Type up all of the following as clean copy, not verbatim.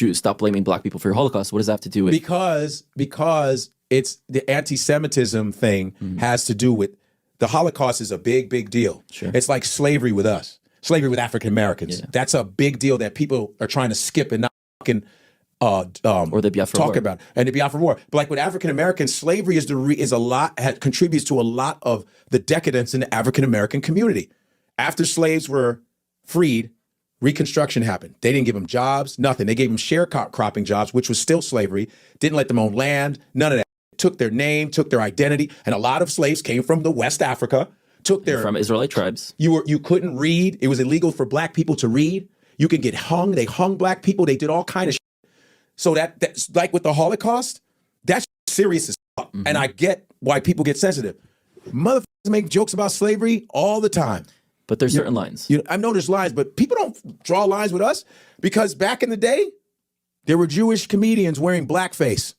Jews, stop blaming black people for your Holocaust. What does that have to do with? Because it's the anti-Semitism thing has to do with the Holocaust is a big deal. Sure. It's like slavery with us, slavery with African Americans. Yeah. That's a big deal that people are trying to skip and not fucking or the Biafra talk War. about, and the Biafra War. But like with African Americans, slavery contributes to a lot of the decadence in the African American community. After slaves were freed, Reconstruction happened. They didn't give them jobs, nothing. They gave them sharecropping jobs, which was still slavery. Didn't let them own land, none of that. Took their name, took their identity, and a lot of slaves came from the West Africa. From Israelite tribes. You couldn't read. It was illegal for black people to read. You could get hung. They hung black people. They did all kind of shit. So that's like with the Holocaust, that's serious as fuck. And I get why people get sensitive. Motherfuckers make jokes about slavery all the time. But there's certain lines. I know there's lines, but people don't draw lines with us because back in the day, there were Jewish comedians wearing blackface.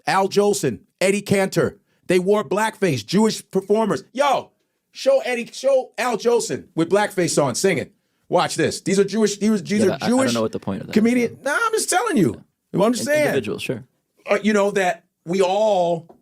Al Jolson, Eddie Cantor, they wore blackface. Jewish performers. Yo, show Al Jolson with blackface on singing. Watch this. These are Jewish. These are Jewish. I don't know what the point of that comedian. Nah, I'm just telling you. You understand? Individuals, sure. That we all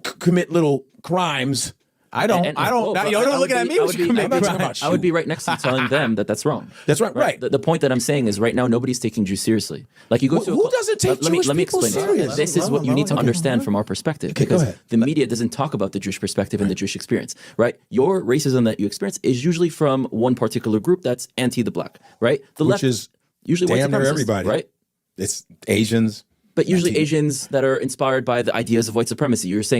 commit little crimes. I don't. You're looking at me. I would be right next to you telling them that that's wrong. That's right. Right. The point that I'm saying is right now nobody's taking Jews seriously. Like you go to who doesn't take Jewish people serious? This is what you need to understand from our perspective, because the media doesn't talk about the Jewish perspective and the Jewish experience. Right. Your racism that you experience is usually from one particular group that's anti the black. Right. The Which left is usually damn near everybody. Right. It's Asians. But usually Asians that are inspired by the ideas of white supremacy. You're saying